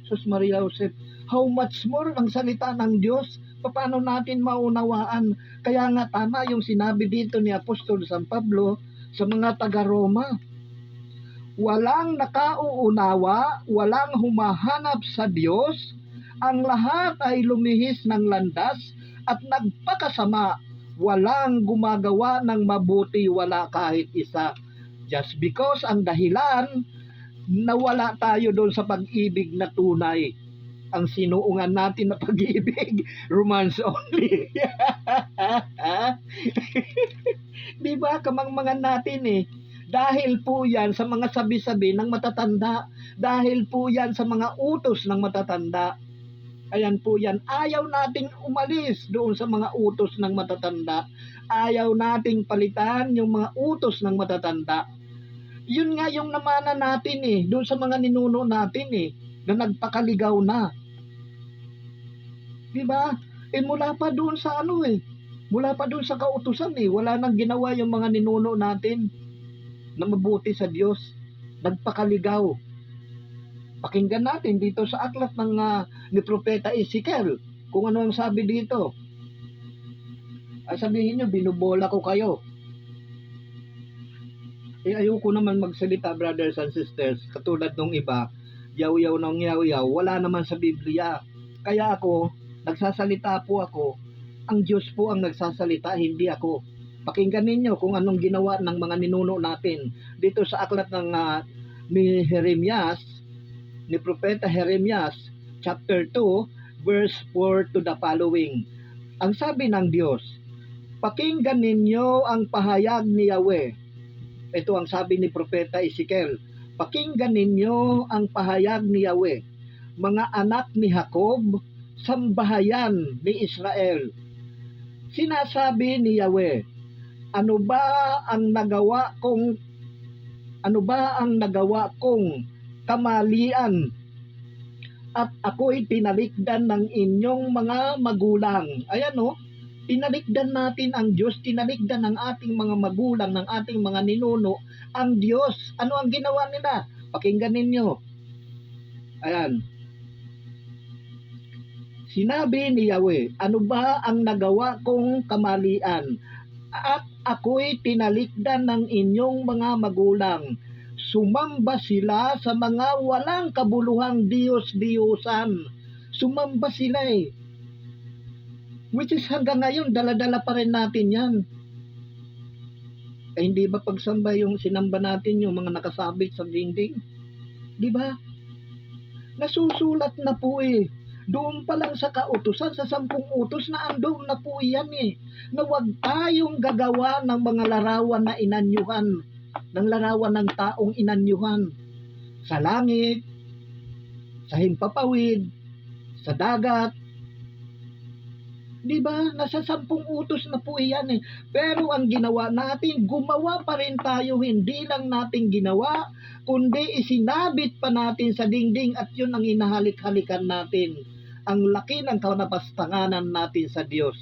Sus Maria Joseph, how much more ang salita ng Diyos? Paano natin maunawaan? Kaya nga tama yung sinabi dito ni Apostol San Pablo sa mga taga-Roma. Walang nakauunawa, walang humahanap sa Diyos, ang lahat ay lumihis ng landas at nagpakasama. Walang gumagawa ng mabuti, wala kahit isa. Just because ang dahilan nawala tayo doon sa pag-ibig na tunay. Ang sinuungan natin na pag-ibig, romance only. Di ba? Kamangmangan natin Dahil po yan sa mga sabi-sabi ng matatanda. Dahil po yan sa mga utos ng matatanda. Ayan po yan. Ayaw nating umalis doon sa mga utos ng matatanda. Ayaw nating palitan yung mga utos ng matatanda. Yun nga yung namana natin doon sa mga ninuno natin na nagpakaligaw na. Diba? Mula pa doon sa mula pa doon sa kautusan wala nang ginawa yung mga ninuno natin na mabuti sa Diyos. Nagpakaligaw. Pakinggan natin dito sa aklat ng ni Propeta Ezekiel kung ano ang sabi dito. Sabihin nyo, binubola ko kayo. Ayoko naman magsalita, brothers and sisters, katulad nung iba, yaw-yaw ng yaw-yaw, wala naman sa Biblia. Kaya ako, nagsasalita po ako, ang Diyos po ang nagsasalita, hindi ako. Pakinggan ninyo kung anong ginawa ng mga ninuno natin. Dito sa aklat ng ni Jeremias, ni Propeta Jeremias, chapter 2, verse 4 to the following. Ang sabi ng Diyos, pakinggan ninyo ang pahayag ni Yahweh. Ito ang sabi ni Propeta Ezekiel, pakinggan ninyo ang pahayag ni Yahweh, mga anak ni Jacob, sambahayan ni Israel. Sinasabi ni Yahweh, ano ba ang nagawa kong kamalian at ako'y tinalikdan ng inyong mga magulang. Ayan tinalikdan natin ang Diyos, tinalikdan ng ating mga magulang, ng ating mga ninuno, ang Diyos. Ano ang ginawa nila? Pakinggan ninyo. Ayan. Sinabi ni Yahweh, ano ba ang nagawa kong kamalian? At ako'y tinalikdan ng inyong mga magulang. Sumamba sila sa mga walang kabuluhang Diyos-Diyosan. Sumamba sila Which is hanggang ngayon, dala-dala pa rin natin yan. Hindi ba pagsamba yung sinamba natin yung mga nakasabit sa dingding? Di ba? Nasusulat na po Doon pa lang sa kautusan, sa 10 utos na andoon na po yan na huwag tayong gagawa ng mga larawan na inanyuhan, ng larawan ng taong inanyuhan sa langit, sa himpapawid, sa dagat. Di ba? Nasa 10 utos na po iyan eh. Pero ang ginawa natin, gumawa pa rin tayo. Hindi lang natin ginawa, kundi isinabit pa natin sa dingding at yun ang inahalik-halikan natin. Ang laki ng kanapastanganan natin sa Diyos.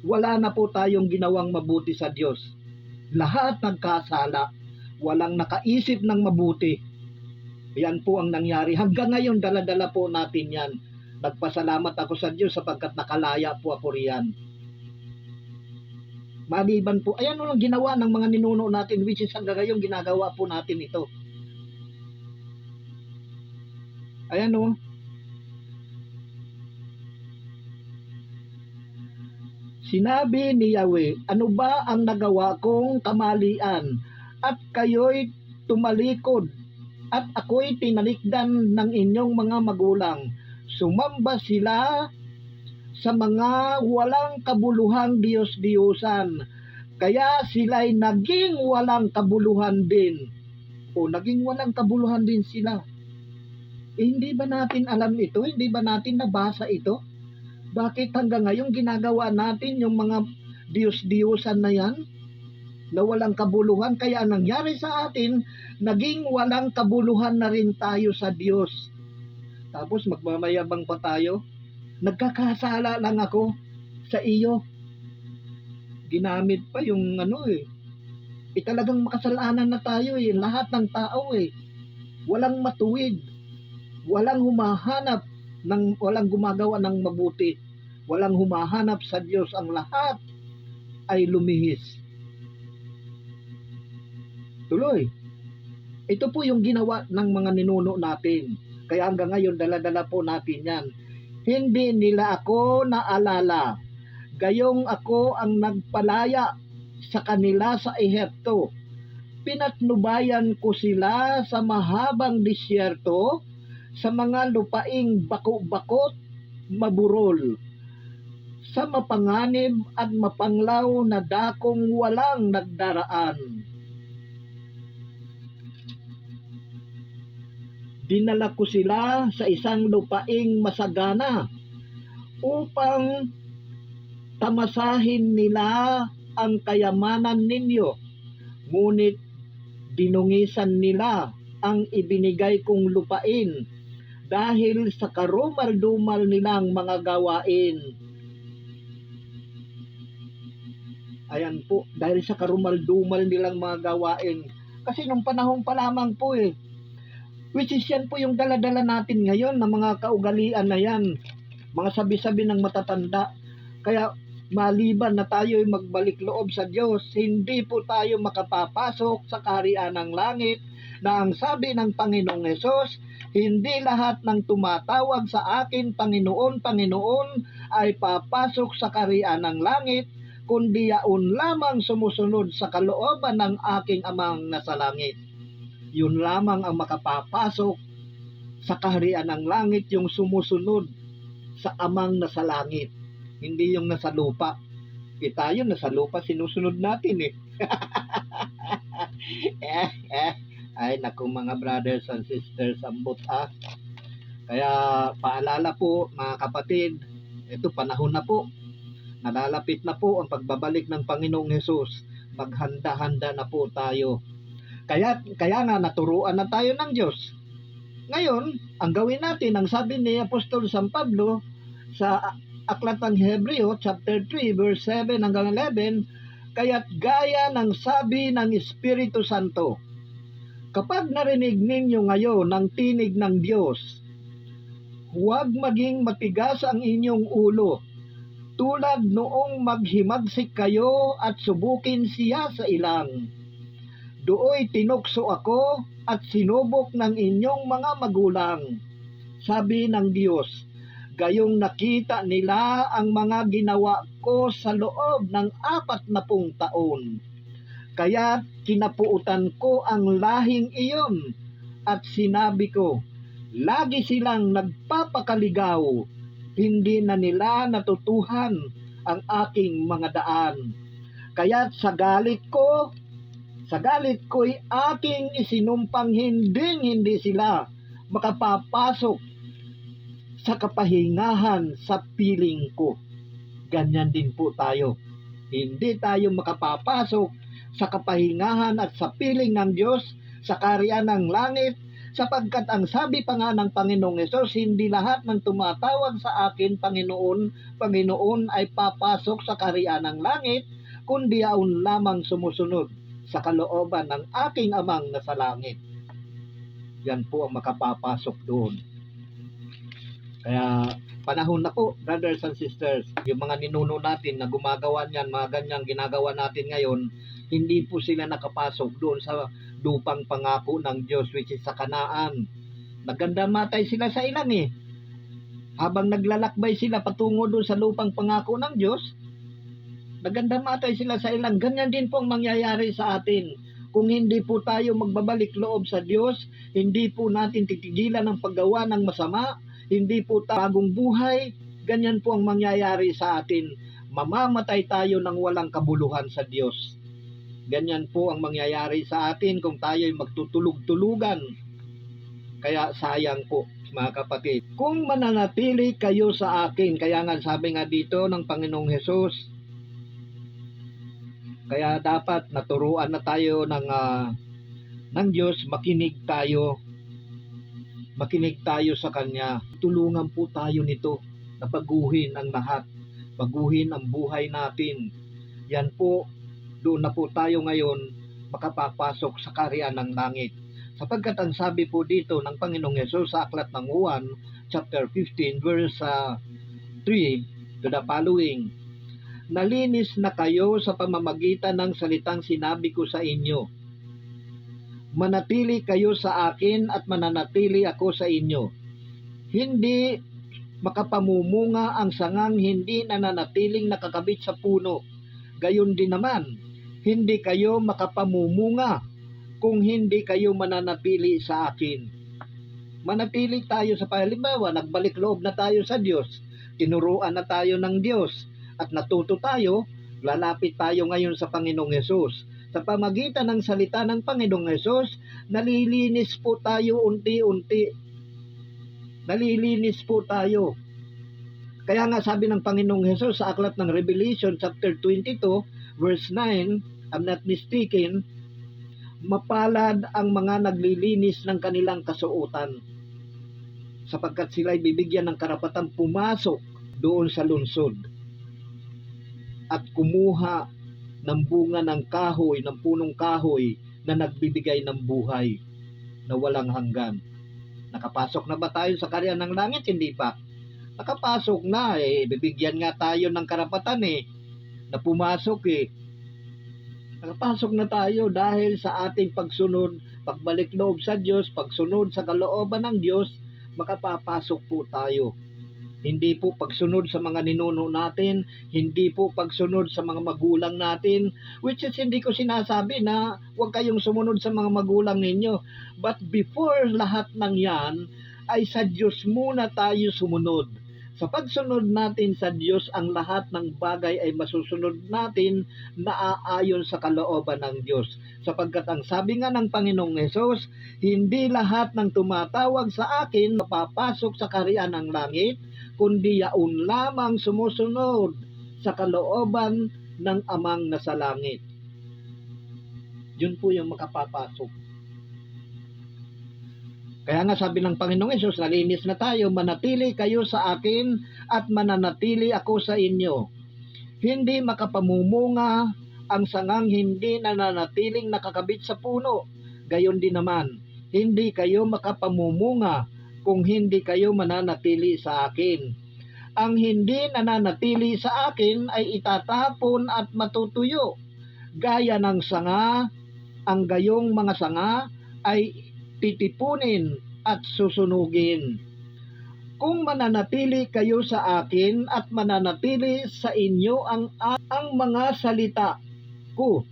Wala na po tayong ginawang mabuti sa Diyos. Lahat nagkasala. Walang nakaisip ng mabuti. Yan po ang nangyari. Hanggang ngayon, dala-dala po natin yan. Nagpasalamat ako sa Diyos sapagkat nakalaya po ako riyan. Maliban po, ayan ang ginawa ng mga ninuno natin, which is hanggang ngayon ginagawa po natin ito. Ayan o. Sinabi ni Yahweh, ano ba ang nagawa kong kamalian? At kayo'y tumalikod, at ako'y tinalikdan ng inyong mga magulang. Sumamba sila sa mga walang kabuluhang Diyos-Diyosan. Kaya sila'y naging walang kabuluhan din. O naging walang kabuluhan din sila. Hindi ba natin alam ito? Hindi ba natin nabasa ito? Bakit hanggang ngayon ginagawa natin yung mga Diyos-Diyosan na yan? Na walang kabuluhan. Kaya nangyari sa atin, naging walang kabuluhan na rin tayo sa Diyos. Tapos magmamayabang pa tayo. Nagkakasala lang ako sa iyo. Ginamit pa yung talagang makasalanan na tayo eh. Lahat ng tao eh. Walang matuwid. Walang humahanap walang gumagawa ng mabuti. Walang humahanap sa Diyos. Ang lahat ay lumihis. Tuloy. Ito po yung ginawa ng mga ninuno natin. Kaya hanggang ngayon, dala-dala po natin yan. Hindi nila ako naalala. Gayong ako ang nagpalaya sa kanila sa Ehipto. Pinatnubayan ko sila sa mahabang disyerto, sa mga lupaing bako-bakot, maburol, sa mapanganib at mapanglaw na dakong walang nagdaraan. Dinala ko sila sa isang lupaing masagana upang tamasahin nila ang kayamanan ninyo. Ngunit dinungisan nila ang ibinigay kong lupain dahil sa karumal-dumal nilang mga gawain. Ayan po, dahil sa karumal-dumal nilang mga gawain. Kasi nung panahon pa lamang po eh, which is yan po yung dala-dala natin ngayon na mga kaugalian na yan. Mga sabi-sabi ng matatanda. Kaya maliban na tayo'y magbalik loob sa Diyos, hindi po tayo makapapasok sa kaharian ng langit na ang sabi ng Panginoong Hesus, hindi lahat ng tumatawag sa akin, Panginoon, Panginoon, ay papasok sa kaharian ng langit, kundi yaon lamang sumusunod sa kalooban ng aking Amang nasa langit. Yun lamang ang makapapasok sa kaharian ng langit, yung sumusunod sa Amang nasa langit. Hindi yung nasa lupa. Tayo nasa lupa, sinusunod natin eh. Ay, naku mga brothers and sisters, ambot ha. Kaya paalala po mga kapatid, ito panahon na po. Nalalapit na po ang pagbabalik ng Panginoong Hesus. Maghanda-handa na po tayo. Kaya nga naturuan na tayo ng Diyos. Ngayon, ang gawin natin, ang sabi ni Apostol San Pablo sa Aklat ng Hebreo, chapter 3, verse 7 hanggang 11, kaya't gaya ng sabi ng Espiritu Santo, kapag narinig ninyo ngayon ang tinig ng Diyos, huwag maging matigas ang inyong ulo, tulad noong maghimagsik kayo at subukin siya sa ilang. Dooy tinukso ako at sinubok ng inyong mga magulang. Sabi ng Diyos, gayong nakita nila ang mga ginawa ko sa loob ng 40 taon. Kaya kinapuutan ko ang lahing iyon at sinabi ko, lagi silang nagpapakaligaw, hindi na nila natutuhan ang aking mga daan. Kaya sa galit ko'y aking isinumpang hindi sila makapapasok sa kapahingahan sa piling ko. Ganyan din po tayo. Hindi tayo makapapasok sa kapahingahan at sa piling ng Diyos, sa kaharian ng langit, sapagkat ang sabi pa nga ng Panginoong Hesus, hindi lahat ng tumatawag sa akin, Panginoon, Panginoon ay papasok sa kaharian ng langit, kundi yaon lamang sumusunod sa kalooban ng aking Amang nasa langit. Yan po ang makapapasok doon. Kaya panahon na po, brothers and sisters, yung mga ninuno natin na gumagawa niyan, mga ganyang ginagawa natin ngayon, hindi po sila nakapasok doon sa lupang pangako ng Diyos, which is sa Kanaan. Naganda matay sila sa ilang habang naglalakbay sila patungo doon sa lupang pangako ng Diyos, naganda matay sila sa ilang. Ganyan din po ang mangyayari sa atin. Kung hindi po tayo magbabalik loob sa Diyos, hindi po natin titigilan ang paggawa ng masama, hindi po bagong buhay, ganyan po ang mangyayari sa atin. Mamamatay tayo ng walang kabuluhan sa Diyos. Ganyan po ang mangyayari sa atin kung tayo'y magtutulog-tulugan. Kaya sayang po, mga kapatid. Kung mananatili kayo sa akin, kaya nga sabi nga dito ng Panginoong Hesus, kaya dapat naturuan na tayo ng Diyos, makinig tayo sa Kanya. Tulungan po tayo nito na baguhin ang lahat, baguhin ang buhay natin. Yan po, doon na po tayo ngayon makapapasok sa kaharian ng langit. Sapagkat ang sabi po dito ng Panginoong Hesus sa aklat ng Juan, chapter 15, verse 3 to the following, nalinis na kayo sa pamamagitan ng salitang sinabi ko sa inyo. Manatili kayo sa akin at mananatili ako sa inyo. Hindi makapamumunga ang sangang hindi nananatiling nakakabit sa puno. Gayon din naman, hindi kayo makapamumunga kung hindi kayo mananatili sa akin. Manatili tayo sa halimbawa, nagbalik loob na tayo sa Diyos, tinuruan na tayo ng Diyos, at natuto tayo, lalapit tayo ngayon sa Panginoong Hesus. Sa pamagitan ng salita ng Panginoong Hesus, nalilinis po tayo unti-unti. Nalilinis po tayo. Kaya nga sabi ng Panginoong Hesus sa aklat ng Revelation chapter 22, verse 9, I'm not mistaken, mapalad ang mga naglilinis ng kanilang kasuotan, sapagkat sila'y bibigyan ng karapatang pumasok doon sa lungsod at kumuha ng bunga ng kahoy, ng punong kahoy na nagbibigay ng buhay na walang hanggan. Nakapasok na ba tayo sa kaharian ng langit? Hindi pa. Nakapasok na, bibigyan nga tayo ng karapatan na pumasok Nakapasok na tayo dahil sa ating pagsunod, pagbalik loob sa Diyos, pagsunod sa kalooban ng Diyos, makapapasok po tayo. Hindi po pagsunod sa mga ninuno natin, hindi po pagsunod sa mga magulang natin, which is hindi ko sinasabi na huwag kayong sumunod sa mga magulang ninyo. But before lahat ng yan, ay sa Diyos muna tayo sumunod. Sa pagsunod natin sa Diyos, ang lahat ng bagay ay masusunod natin na aayon sa kalooban ng Diyos. Sapagkat ang sabi nga ng Panginoong Hesus, hindi lahat ng tumatawag sa akin mapapasok sa kaharian ng langit, kundi yaon lamang sumusunod sa kalooban ng Amang nasa langit. Yun po yung makapapasok. Kaya nga sabi ng Panginoong Hesus, nalinis na tayo, manatili kayo sa akin at mananatili ako sa inyo. Hindi makapamumunga ang sangang hindi nananatiling nakakabit sa puno. Gayon din naman, hindi kayo makapamumunga kung hindi kayo mananatili sa akin. Ang hindi nananatili sa akin ay itatapon at matutuyo. Gaya ng sanga, ang gayong mga sanga ay titipunin at susunugin. Kung mananatili kayo sa akin at mananatili sa inyo ang mga salita ko,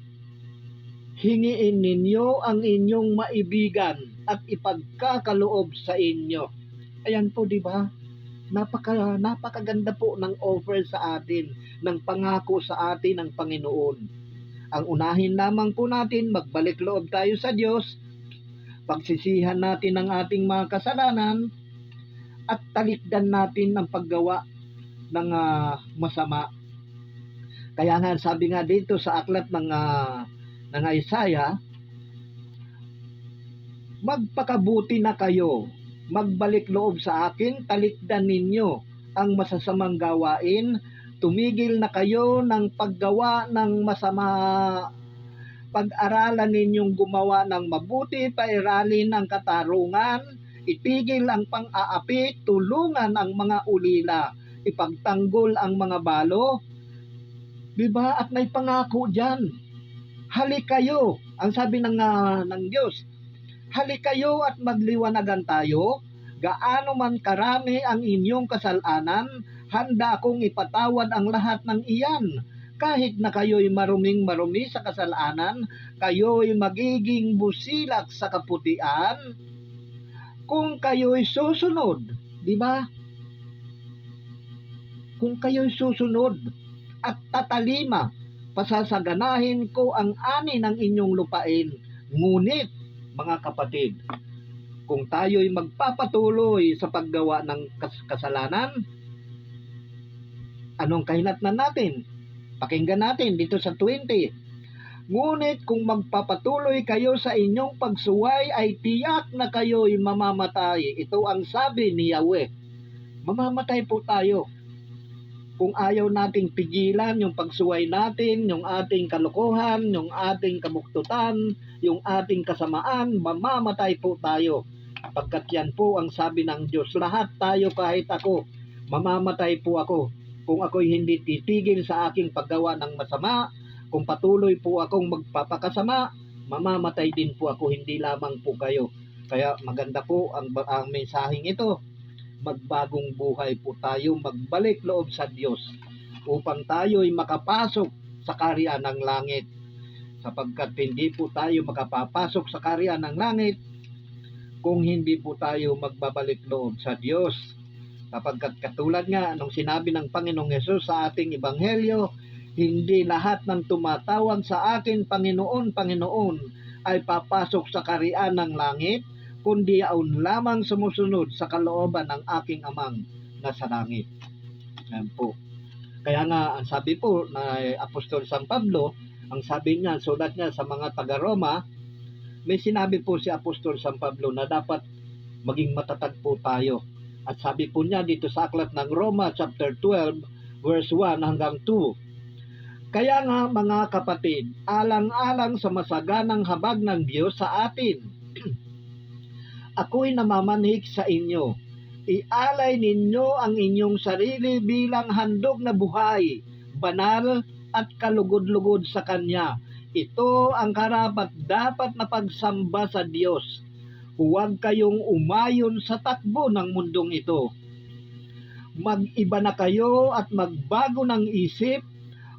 hingiin ninyo ang inyong maibigan at ipagkakaloob sa inyo. Ayan po, di ba? Napakaganda po ng offer sa atin, ng pangako sa atin ng Panginoon. Ang unahin lamang po natin, magbalik loob tayo sa Diyos, pagsisihan natin ang ating mga kasalanan, at talikdan natin ang paggawa ng masama. Kaya nga sabi nga dito sa aklat ng Isaiah, magpakabuti na kayo, magbalik loob sa akin, talikdan ninyo ang masasamang gawain, tumigil na kayo ng paggawa ng masama. Pag-aralan ninyong gumawa ng mabuti, pairalin ang katarungan, itigil ang pang-aapi, tulungan ang mga ulila, ipagtanggol ang mga balo. Diba? At may pangako diyan. Halik kayo, ang sabi ng Diyos, halik kayo at magliwanagan tayo. Gaano man karami ang inyong kasalanan, handa akong ipatawad ang lahat ng iyan. Kahit na kayo'y maruming-marumi sa kasalanan, kayo'y magiging busilak sa kaputian. Kung kayo'y susunod, di ba? Kung kayo'y susunod at tatalima, pasasaganahin ko ang ani ng inyong lupain. Ngunit, mga kapatid, kung tayo'y magpapatuloy sa paggawa ng kasalanan, anong kahinatnan natin? Pakinggan natin dito sa 20. Ngunit kung magpapatuloy kayo sa inyong pagsuway, ay tiyak na kayo'y mamamatay. Ito ang sabi ni Yahweh. Mamamatay po tayo. Kung ayaw nating pigilan yung pagsuway natin, yung ating kalokohan, yung ating kabuktutan, yung ating kasamaan, mamamatay po tayo. Pagkat yan po ang sabi ng Diyos. Lahat tayo, kahit ako, mamamatay po ako. Kung ako'y hindi titigil sa aking paggawa ng masama, kung patuloy po akong magpapakasama, mamamatay din po ako, hindi lamang po kayo. Kaya maganda po ang mensaheng ito. Magbagong buhay po tayo, magbalik loob sa Diyos upang tayo'y makapasok sa kaharian ng langit. Sapagkat hindi po tayo makapapasok sa kaharian ng langit kung hindi po tayo magbabalik loob sa Diyos. Sapagkat katulad nga nung sinabi ng Panginoong Hesus sa ating Ebanghelyo, hindi lahat ng tumatawag sa akin, Panginoon, Panginoon, ay papasok sa kaharian ng langit, kundi aun lamang sumusunod sa kalooban ng aking amang nasa langit. Yan po. Kaya nga, ang sabi po na Apostol San Pablo, ang sabi niya, sulat niya sa mga taga-Roma, may sinabi po si Apostol San Pablo na dapat maging matatag po tayo. At sabi po niya dito sa aklat ng Roma chapter 12 verse 1 hanggang 2. Kaya nga mga kapatid, alang-alang sa masaganang habag ng Diyos sa atin, ako'y namamanhik sa inyo. Ialay ninyo ang inyong sarili bilang handog na buhay, banal at kalugod-lugod sa Kanya. Ito ang karapat-dapat na pagsamba sa Diyos. Huwag kayong umayon sa takbo ng mundong ito. Mag-iba na kayo at magbago ng isip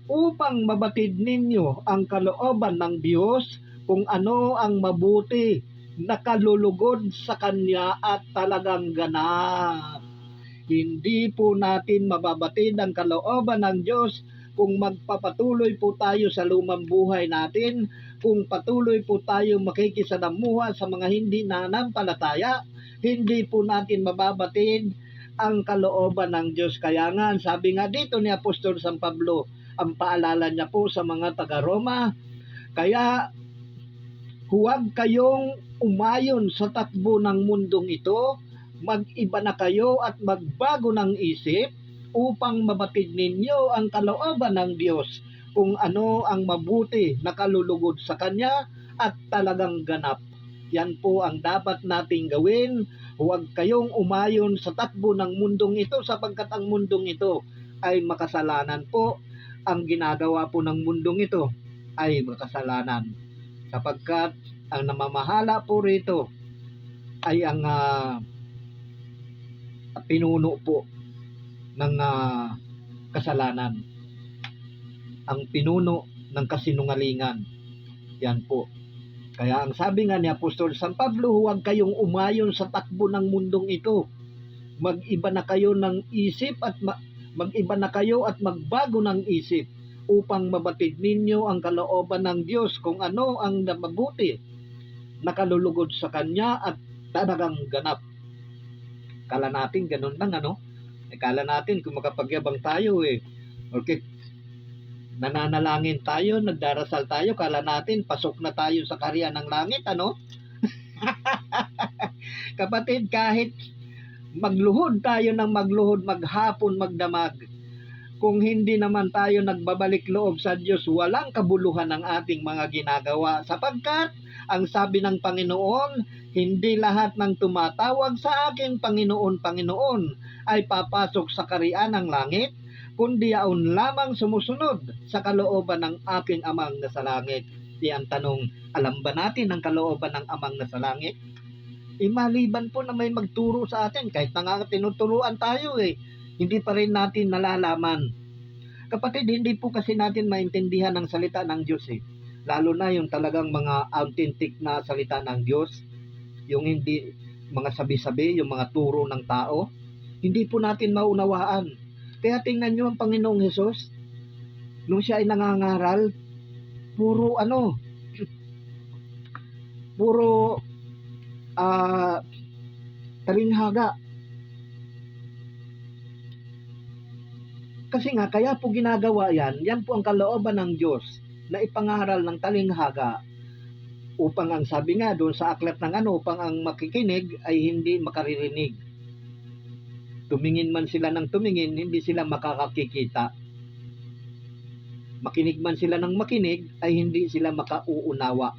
upang mabatid ninyo ang kalooban ng Diyos kung ano ang mabuti, nakalulugod sa Kanya at talagang ganap. Hindi po natin mababatid ang kalooban ng Diyos kung magpapatuloy po tayo sa lumang buhay natin, kung patuloy po tayo makikisalamuha sa mga hindi nanampalataya, hindi po natin mababatid ang kalooban ng Diyos. Kaya nga, sabi nga dito ni Apostol San Pablo, ang paalala niya po sa mga taga-Roma, kaya huwag kayong umayon sa takbo ng mundong ito, mag-iba na kayo at magbago ng isip, upang mabatid ninyo ang kalooban ng Diyos kung ano ang mabuti, nakalulugod sa Kanya at talagang ganap. Yan po ang dapat nating gawin. Huwag kayong umayon sa takbo ng mundong ito sapagkat ang mundong ito ay makasalanan po. Ang ginagawa po ng mundong ito ay makasalanan. Sapagkat ang namamahala po rito ay ang pinuno po ng kasalanan, ang pinuno ng kasinungalingan. Yan po. Kaya ang sabi nga ni Apostol San Pablo, huwag kayong umayon sa takbo ng mundong ito. Mag-iba na kayo ng isip at mag-iba na kayo at magbago ng isip upang mabatid ninyo ang kalooban ng Diyos kung ano ang mabuti, nakalulugod sa Kanya at talagang ganap. Kala natin ganun lang, ano? Kala natin kung makapagyabang tayo Okay, nananalangin tayo, nagdarasal tayo, kala natin pasok na tayo sa kaharian ng langit, ano? Kapatid, kahit magluhod tayo ng magluhod, maghapon, magdamag, kung hindi naman tayo nagbabalik loob sa Diyos, walang kabuluhan ang ating mga ginagawa. Sapagkat, ang sabi ng Panginoon, hindi lahat ng tumatawag sa akin, Panginoon, Panginoon, ay papasok sa kaharian ng langit, kundi yaon lamang sumusunod sa kalooban ng aking amang nasa langit. Di ang tanong, alam ba natin ang kalooban ng amang nasa langit? Maliban po na may magturo sa atin, kahit na nga tinuturuan tayo hindi pa rin natin nalalaman. Kapatid, hindi po kasi natin maintindihan ang salita ng Diyos Lalo na yung talagang mga authentic na salita ng Diyos, yung hindi mga sabi-sabi, yung mga turo ng tao, hindi po natin maunawaan. Kaya tingnan nyo ang Panginoong Hesus, nung siya ay nangangaral, puro talinghaga. Kasi nga, kaya po ginagawa yan po ang kalooban ng Diyos na ipangaral ng talinghaga upang ang sabi nga doon sa aklat ng upang ang makikinig ay hindi makaririnig. Tumingin man sila ng tumingin, hindi sila makakakikita. Makinig man sila ng makinig, ay hindi sila makauunawa.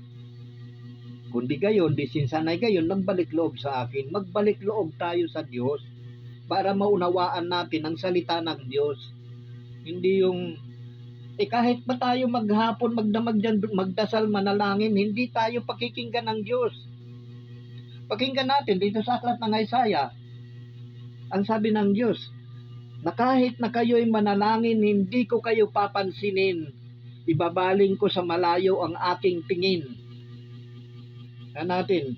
Kundi gayon, di sinsanay gayon, magbalik loob sa akin. Magbalik loob tayo sa Diyos para maunawaan natin ang salita ng Diyos. Hindi yung, kahit ba tayo maghapon, magdamag dyan, magdasal, manalangin, hindi tayo pakikinggan ng Diyos. Pakinggan natin dito sa aklat ng Isaiah. Ang sabi ng Diyos, na kahit na kayo'y manalangin, hindi ko kayo papansinin. Ibabaling ko sa malayo ang aking tingin. Natin.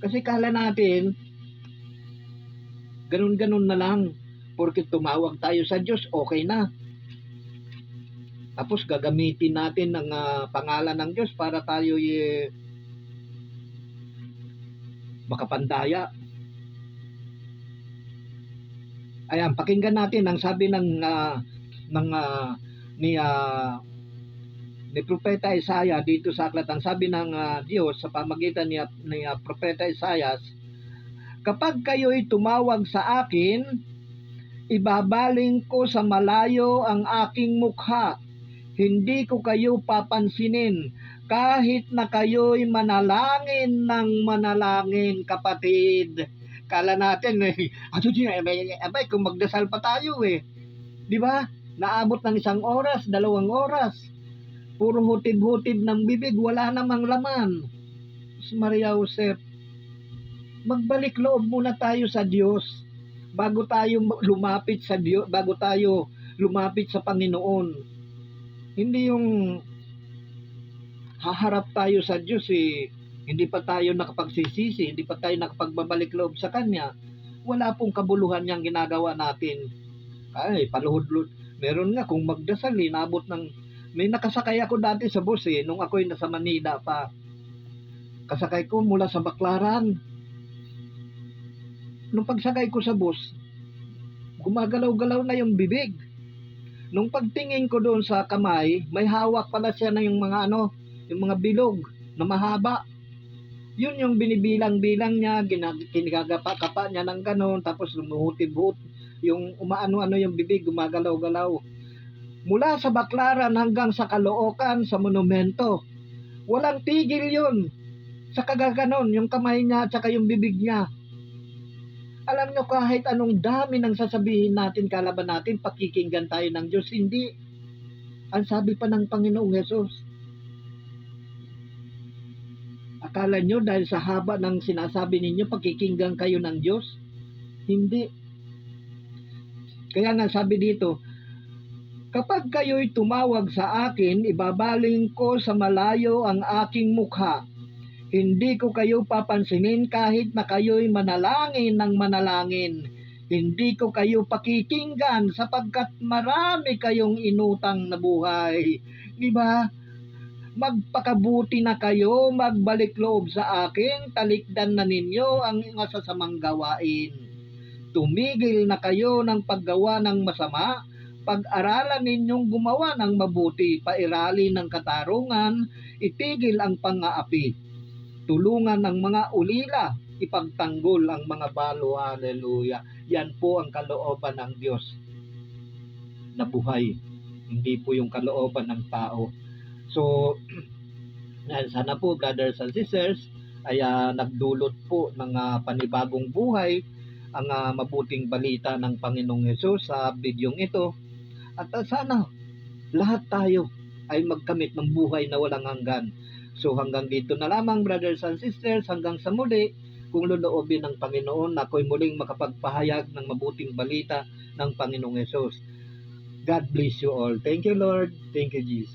Kasi kala natin, ganun-ganun na lang. Porque tumawag tayo sa Diyos, okay na. Tapos gagamitin natin ang pangalan ng Diyos para tayo makapandaya. Ayan, pakinggan natin ang sabi ni Propeta Isaiah dito sa aklat. Ang sabi ng Diyos sa pamagitan ni Propeta Isaiah, kapag kayo'y tumawag sa akin, ibabaling ko sa malayo ang aking mukha. Hindi ko kayo papansinin kahit na kayo'y manalangin ng manalangin, kapatid. Kala natin abay kung magdasal pa tayo di ba? Naabot ng 1 oras, 2 oras. Puro hutib-hutib ng bibig, wala namang laman. Maria Joseph, magbalik loob muna tayo sa Diyos bago tayo lumapit sa Diyos, bago tayo lumapit sa Panginoon. Hindi yung haharap tayo sa Diyos hindi pa tayo nakapagsisisi, hindi pa tayo nakapagbabalik loob sa Kanya. Wala pong kabuluhan niyang ginagawa natin. Paluhod-luhod. Meron nga kung magdasal, nabot ng... May nakasakay ako dati sa bus nung ako'y nasa Manila pa. Kasakay ko mula sa Baclaran. Nung pagsakay ko sa bus, gumagalaw-galaw na yung bibig. Nung pagtingin ko doon sa kamay, may hawak pala siya na yung mga yung mga bilog na mahaba. Yun yung binibilang-bilang niya, kinagapa-kapa niya ng ganon, tapos lumuhutib-hut, yung umaano-ano yung bibig, gumagalaw-galaw. Mula sa Baclaran hanggang sa Caloocan, sa monumento, walang tigil yun. Sa kagaganon, yung kamay niya at saka yung bibig niya. Alam nyo, kahit anong dami ng sasabihin natin, kalaban natin, pakikinggan tayo ng Diyos, hindi. Ang sabi pa ng Panginoong Hesus, akala nyo dahil sa haba ng sinasabi ninyo, pakikinggan kayo ng Diyos? Hindi. Kaya nga sabi dito, kapag kayo'y tumawag sa akin, ibabaling ko sa malayo ang aking mukha. Hindi ko kayo papansinin kahit na kayo'y manalangin ng manalangin. Hindi ko kayo pakikinggan sapagkat marami kayong inutang na buhay. Di ba? Magpakabuti na kayo, magbalik loob sa akin, talikdan na ninyo ang masasamang gawain. Tumigil na kayo ng paggawa ng masama, pag-aralan ninyong gumawa ng mabuti, pairali ng katarungan, itigil ang pang-aapi, tulungan ang mga ulila, ipagtanggol ang mga balo. Hallelujah. Yan po ang kalooban ng Diyos na buhay, hindi po yung kalooban ng tao. So, sana po brothers and sisters ay nagdulot po ng panibagong buhay ang mabuting balita ng Panginoong Hesus sa bidyong ito. At sana lahat tayo ay magkamit ng buhay na walang hanggan. So hanggang dito na lamang brothers and sisters, hanggang sa muli, kung loloobin ng Panginoon na ako'y muling makapagpahayag ng mabuting balita ng Panginoong Hesus. God bless you all. Thank you, Lord. Thank you, Jesus.